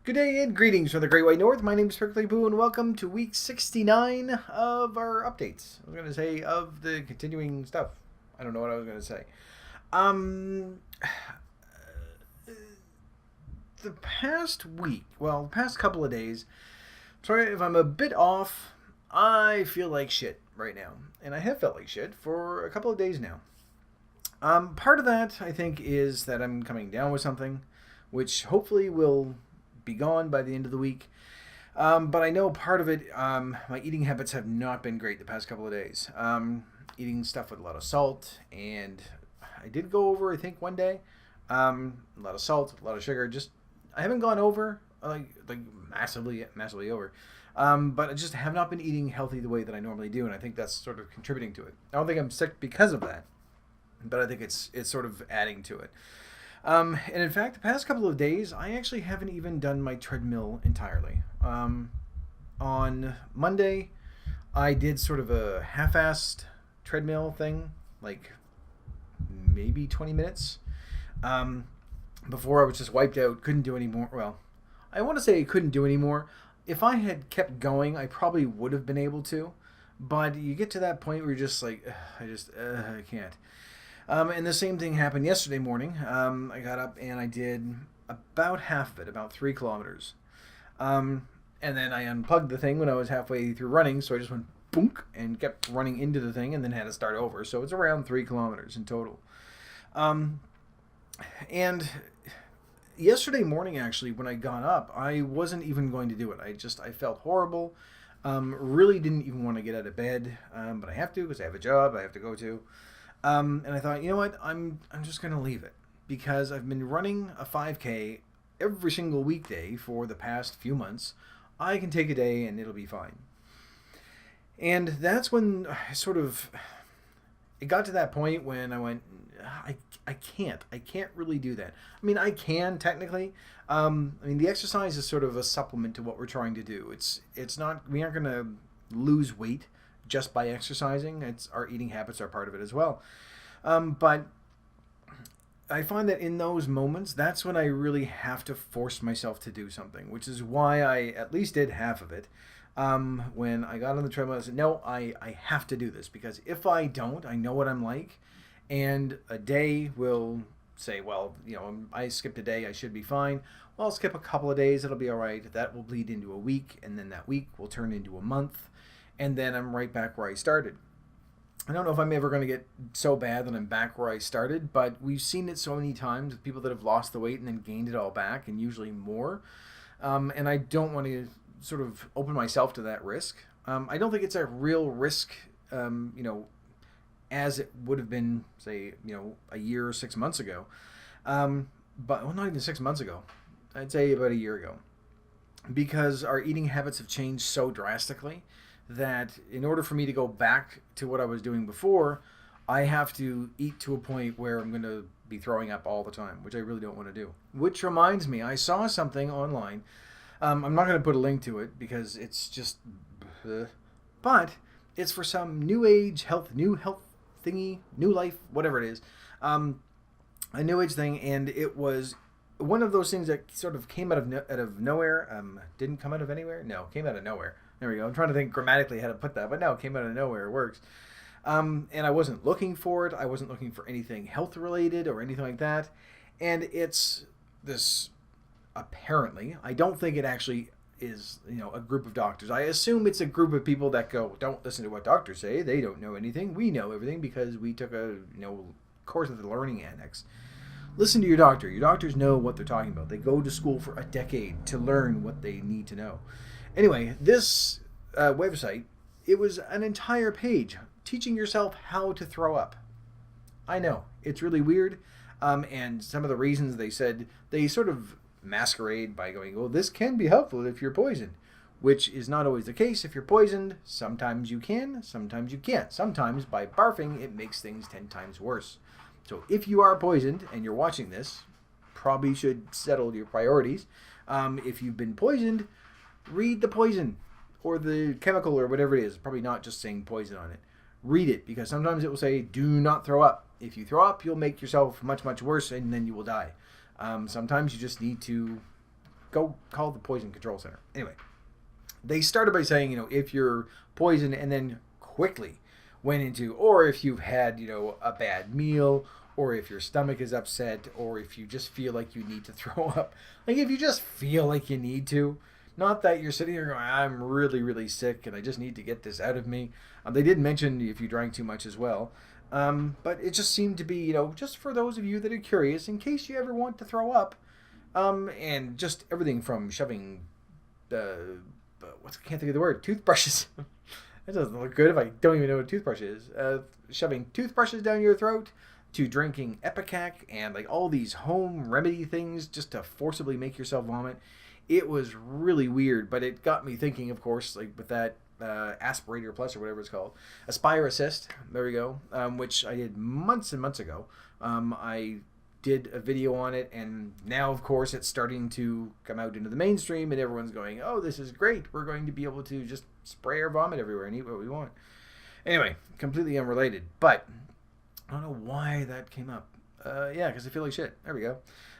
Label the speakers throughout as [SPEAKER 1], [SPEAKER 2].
[SPEAKER 1] Good day and greetings from the Great White North. My name is Prickly Poo, and welcome to week 69 of our updates. I was going to say of the continuing stuff. I don't know what I was going to say. Um, the past week, the past couple of days, sorry if I'm a bit off, I feel like shit right now. And I have felt like shit for a couple of days now. Part of that, I think, is that I'm coming down with something, which hopefully will be gone by the end of the week. But I know part of it, my eating habits have not been great the past couple of days. Eating stuff with a lot of salt, and I did go over, I think, one day. A lot of salt, a lot of sugar. Just I haven't gone over like massively over. But I just have not been eating healthy the way that I normally do, and I think that's sort of contributing to it. I don't think I'm sick because of that, but I think it's sort of adding to it. And in fact, the past couple of days, I actually haven't even done my treadmill entirely. On Monday, I did sort of a half-assed treadmill thing, like maybe 20 minutes. Before I was just wiped out, couldn't do any more. Well, I want to say I couldn't do any more. If I had kept going, I probably would have been able to. But you get to that point where you're just like, I can't. And the same thing happened yesterday morning. I got up and I did about half of it, about 3 kilometers. And then I unplugged the thing when I was halfway through running, so I just went boonk and kept running into the thing and then had to start over. So it's around 3 kilometers in total. And yesterday morning, actually, when I got up, I wasn't even going to do it. I felt horrible. Really didn't even want to get out of bed, but I have to because I have a job I have to go to. And I thought, you know what, I'm just going to leave it because I've been running a 5K every single weekday for the past few months. I can take a day and it'll be fine. And that's when it got to that point when I went, I can't really do that. I mean, I can technically. The exercise is sort of a supplement to what we're trying to do. It's not, we aren't going to lose weight just by exercising. It's our eating habits are part of it as well. But I find that in those moments, that's when I really have to force myself to do something, which is why I at least did half of it. When I got on the treadmill, I said, no, I have to do this because if I don't, I know what I'm like. And a day will say, well, I skipped a day, I should be fine. Well, I'll skip a couple of days, it'll be all right. That will bleed into a week, and then that week will turn into a month. And then I'm right back where I started. I don't know if I'm ever going to get so bad that I'm back where I started, but we've seen it so many times with people that have lost the weight and then gained it all back, and usually more. And I don't want to sort of open myself to that risk. I don't think it's a real risk, as it would have been, say, a year or 6 months ago. But not even 6 months ago. I'd say about a year ago. Because our eating habits have changed so drastically that in order for me to go back to what I was doing before, I have to eat to a point where I'm going to be throwing up all the time, which I really don't want to do. Which reminds me, I saw something online. I'm not going to put a link to it because it's just... but it's for some new health thingy, new life, whatever it is. A new age thing, and it was one of those things that sort of came out of nowhere. Didn't come out of anywhere? No, came out of nowhere. There we go. I'm trying to think grammatically how to put that, but no, it came out of nowhere. It works. And I wasn't looking for it. I wasn't looking for anything health related or anything like that. And it's this, apparently, I don't think it actually is, a group of doctors. I assume it's a group of people that go, don't listen to what doctors say. They don't know anything. We know everything because we took a, course at the Learning Annex. Listen to your doctor. Your doctors know what they're talking about. They go to school for a decade to learn what they need to know. Anyway, this website, it was an entire page teaching yourself how to throw up. I know, it's really weird. And some of the reasons they said, they sort of masquerade by going, well, this can be helpful if you're poisoned, which is not always the case. If you're poisoned, sometimes you can, sometimes you can't. Sometimes by barfing, it makes things 10 times worse. So if you are poisoned and you're watching this, probably should settle your priorities. If you've been poisoned, read the poison or the chemical or whatever it is. Probably not just saying poison on it. Read it because sometimes it will say, do not throw up. If you throw up, you'll make yourself much, much worse and then you will die. Sometimes you just need to go call the poison control center. Anyway, they started by saying, if you're poisoned and then quickly went into, or if you've had, a bad meal, or if your stomach is upset, or if you just feel like you need to throw up. Like if you just feel like you need to, not that you're sitting here going, I'm really, really sick and I just need to get this out of me. They did mention if you drank too much as well. But it just seemed to be, just for those of you that are curious, in case you ever want to throw up, and just everything from shoving, I can't think of the word, toothbrushes. That doesn't look good if I don't even know what a toothbrush is. Shoving toothbrushes down your throat, to drinking Epicac and like all these home remedy things just to forcibly make yourself vomit. It was really weird, but it got me thinking, of course, like with that Aspirator Plus or whatever it's called, Aspire Assist. There we go. Which I did months and months ago. I did a video on it, and now, of course, it's starting to come out into the mainstream, and everyone's going, "Oh, this is great! We're going to be able to just spray our vomit everywhere and eat what we want." Anyway, completely unrelated, but I don't know why that came up. Yeah, because I feel like shit. There we go.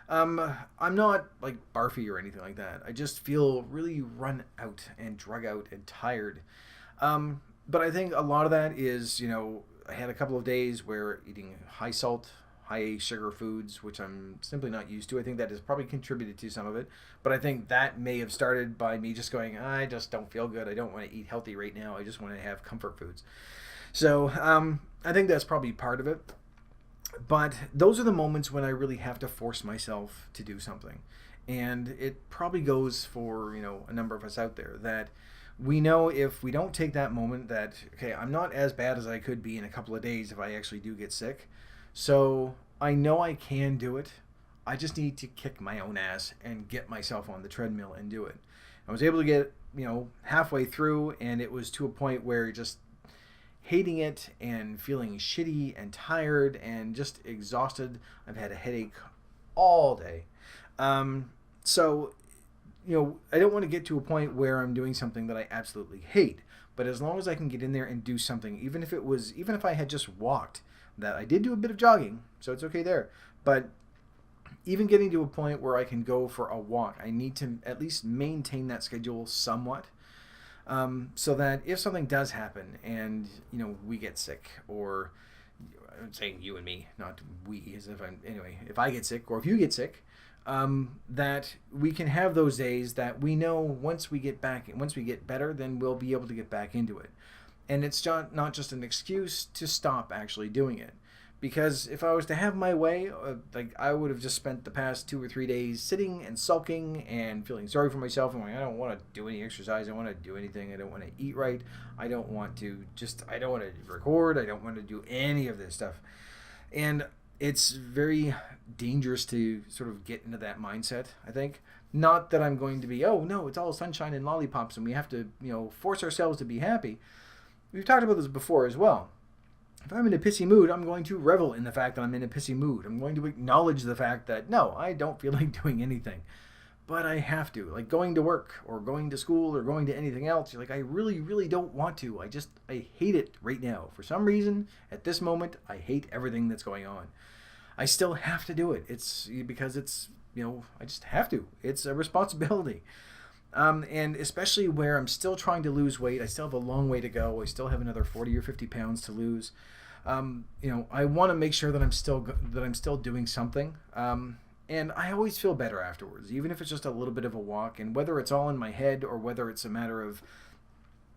[SPEAKER 1] I'm not like barfy or anything like that. I just feel really run out and drug out and tired. But I think a lot of that is, I had a couple of days where eating high salt, high sugar foods, which I'm simply not used to. I think that has probably contributed to some of it. But I think that may have started by me just going, I just don't feel good. I don't want to eat healthy right now. I just want to have comfort foods. So I think that's probably part of it. But those are the moments when I really have to force myself to do something. And it probably goes for, a number of us out there that we know if we don't take that moment that, okay, I'm not as bad as I could be in a couple of days if I actually do get sick. So I know I can do it. I just need to kick my own ass and get myself on the treadmill and do it. I was able to get, halfway through, and it was to a point where just hating it and feeling shitty and tired and just exhausted. I've had a headache all day. So, I don't want to get to a point where I'm doing something that I absolutely hate. But as long as I can get in there and do something, even if I had just walked, that I did do a bit of jogging, so it's okay there. But even getting to a point where I can go for a walk, I need to at least maintain that schedule somewhat. So that if something does happen and, we get sick, or I'm saying you and me, not we, as if if I get sick or if you get sick, that we can have those days that we know once we get better, then we'll be able to get back into it. And it's not just an excuse to stop actually doing it. Because if I was to have my way, I would have just spent the past 2 or 3 days sitting and sulking and feeling sorry for myself and going, I don't want to do any exercise. I don't want to do anything. I don't want to eat right. I don't want to record. I don't want to do any of this stuff. And it's very dangerous to sort of get into that mindset, I think. Not that I'm going to be, oh, no, it's all sunshine and lollipops and we have to, force ourselves to be happy. We've talked about this before as well. If I'm in a pissy mood, I'm going to revel in the fact that I'm in a pissy mood. I'm going to acknowledge the fact that, no, I don't feel like doing anything. But I have to. Like going to work or going to school or going to anything else. You're like, I really, really don't want to. I hate it right now. For some reason, at this moment, I hate everything that's going on. I still have to do it. It's because it's, I just have to. It's a responsibility. And especially where I'm still trying to lose weight. I still have a long way to go. I still have another 40 or 50 pounds to lose. I want to make sure that I'm still doing something. And I always feel better afterwards, even if it's just a little bit of a walk. And whether it's all in my head or whether it's a matter of,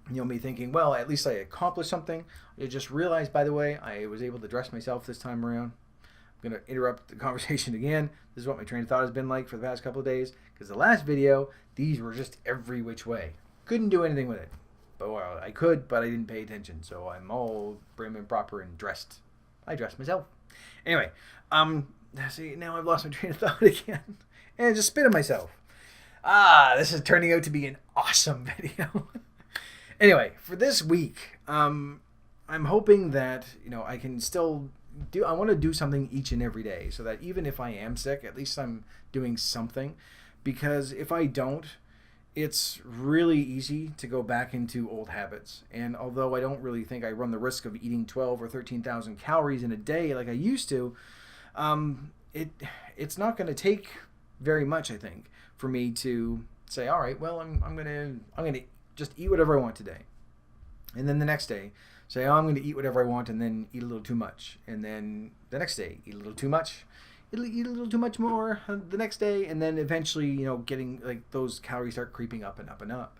[SPEAKER 1] me thinking, well, at least I accomplished something. I just realized, by the way, I was able to dress myself this time around. I'm going to interrupt the conversation again. This is what my train of thought has been like for the past couple of days. Because the last video, these were just every which way. Couldn't do anything with it. But well, I could, but I didn't pay attention. So I'm all prim and proper and dressed. I dressed myself. Anyway, see, now I've lost my train of thought again. And I just spit on myself. This is turning out to be an awesome video. Anyway, for this week, I'm hoping that, I can still I want to do something each and every day so that even if I am sick, at least I'm doing something. Because if I don't, it's really easy to go back into old habits. And although I don't really think I run the risk of eating 12 or 13,000 calories in a day like I used to, it's not going to take very much, I think, for me to say, all right, well, I'm gonna just eat whatever I want today, and then the next day say, oh, I'm going to eat whatever I want, and then eat a little too much, and then the next day eat a little too much, eat a little too much more the next day, and then eventually, getting like those calories start creeping up and up and up.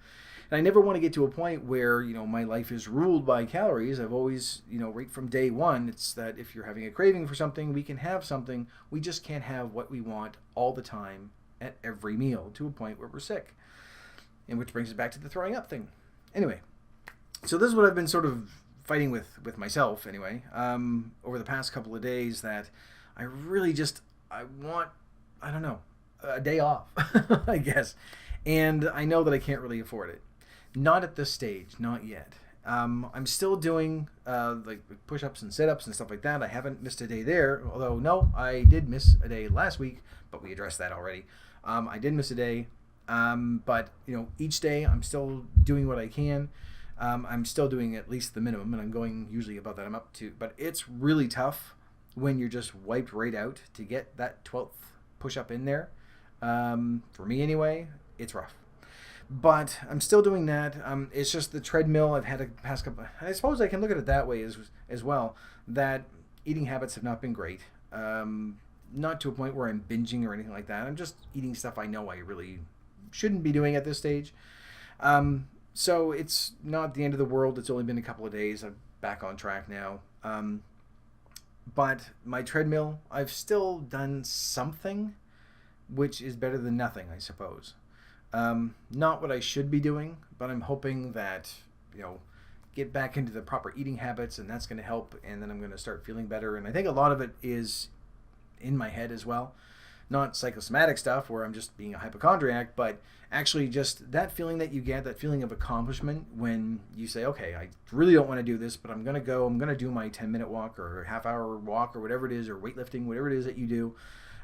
[SPEAKER 1] And I never want to get to a point where, my life is ruled by calories. I've always, right from day one, it's that if you're having a craving for something, we can have something. We just can't have what we want all the time at every meal to a point where we're sick. And which brings us back to the throwing up thing. Anyway, so this is what I've been sort of fighting with myself anyway, over the past couple of days, that I really I want, I don't know, a day off, I guess. And I know that I can't really afford it. Not at this stage, not yet. I'm still doing like push-ups and sit-ups and stuff like that. I haven't missed a day there, although no, I did miss a day last week, but we addressed that already. I did miss a day, but each day I'm still doing what I can. I'm still doing at least the minimum, and I'm going usually above that I'm up to. But it's really tough when you're just wiped right out to get that 12th push-up in there. For me anyway, it's rough. But I'm still doing that. It's just the treadmill. I've had a past couple. I suppose I can look at it that way as well. That eating habits have not been great. Not to a point where I'm binging or anything like that. I'm just eating stuff I know I really shouldn't be doing at this stage. So it's not the end of the world. It's only been a couple of days. I'm back on track now. But my treadmill, I've still done something, which is better than nothing, I suppose. Not what I should be doing, but I'm hoping that, get back into the proper eating habits, and that's going to help, and then I'm going to start feeling better. And I think a lot of it is in my head as well. Not psychosomatic stuff where I'm just being a hypochondriac, but actually just that feeling that you get, that feeling of accomplishment when you say, okay, I really don't want to do this, but I'm going to do my 10-minute walk or half-hour walk or whatever it is, or weightlifting, whatever it is that you do.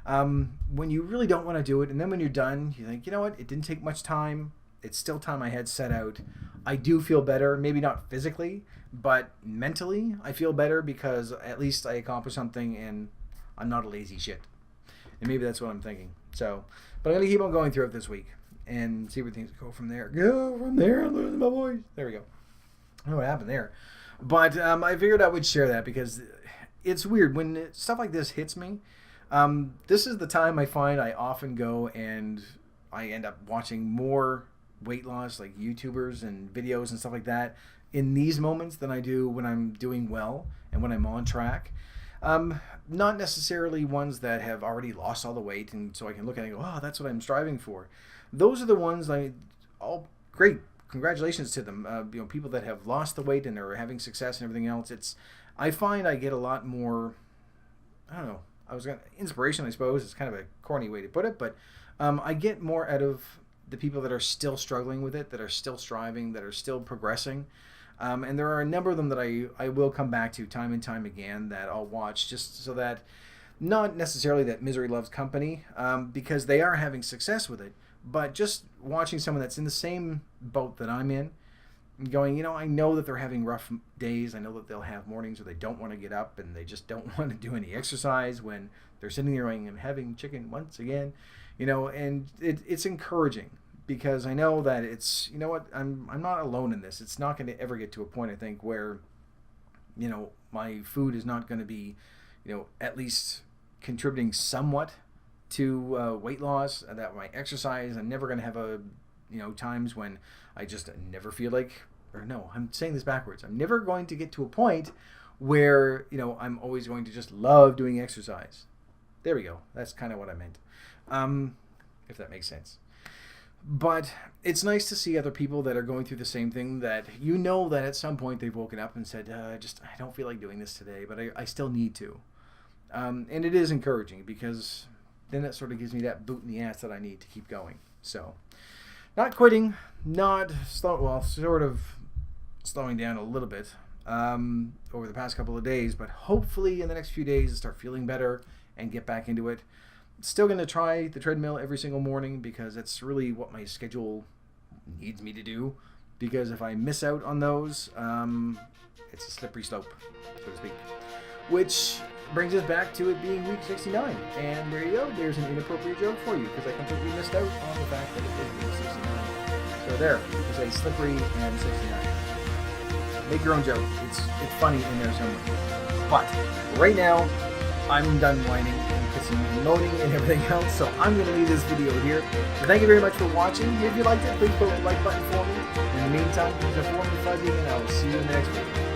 [SPEAKER 1] When you really don't want to do it, and then when you're done, you think, you know what, it didn't take much time. It's still time I had set out. I do feel better, maybe not physically, but mentally I feel better because at least I accomplished something and I'm not a lazy shit. And maybe that's what I'm thinking. So, but I'm going to keep on going through it this week and see where things go from there. Go from there, I'm losing my voice. There we go. I don't know what happened there. But I figured I would share that because it's weird. When stuff like this hits me, this is the time I find I often go and I end up watching more weight loss, like YouTubers and videos and stuff like that, in these moments than I do when I'm doing well and when I'm on track. Not necessarily ones that have already lost all the weight, and so I can look at it and go, oh, that's what I'm striving for. Those are the ones great. Congratulations to them. People that have lost the weight and are having success and everything else. I find I get a lot more, I don't know, inspiration, I suppose. It's kind of a corny way to put it, but I get more out of the people that are still struggling with it, that are still striving, that are still progressing. And there are a number of them that I will come back to time and time again that I'll watch just so that, not necessarily that misery loves company, because they are having success with it, but just watching someone that's in the same boat that I'm in and going, I know that they're having rough days. I know that they'll have mornings where they don't want to get up and they just don't want to do any exercise when they're sitting there going, I'm having chicken once again, and it's encouraging. Because I know that it's, I'm not alone in this. It's not going to ever get to a point, I think, where, my food is not going to be, at least contributing somewhat to weight loss. That my exercise, I'm never going to have times when I just never feel like, I'm saying this backwards. I'm never going to get to a point where, I'm always going to just love doing exercise. There we go. That's kind of what I meant. If that makes sense. But it's nice to see other people that are going through the same thing, that that at some point they've woken up and said, I don't feel like doing this today, but I still need to. And it is encouraging because then that sort of gives me that boot in the ass that I need to keep going. So not quitting, sort of slowing down a little bit over the past couple of days, but hopefully in the next few days I start feeling better and get back into it. Still going to try the treadmill every single morning because that's really what my schedule needs me to do. Because if I miss out on those, it's a slippery slope, so to speak. Which brings us back to it being week 69. And there you go. There's an inappropriate joke for you because I completely missed out on the fact that it was week 69. So there, there's a slippery and 69. Make your own joke. It's funny in there somewhere. But right now, I'm done whining and pissing and moaning and everything else, so I'm going to leave this video here. So thank you very much for watching. If you liked it, please put a like button for me. In the meantime, please inform me fuzzy, and I will see you in the next video.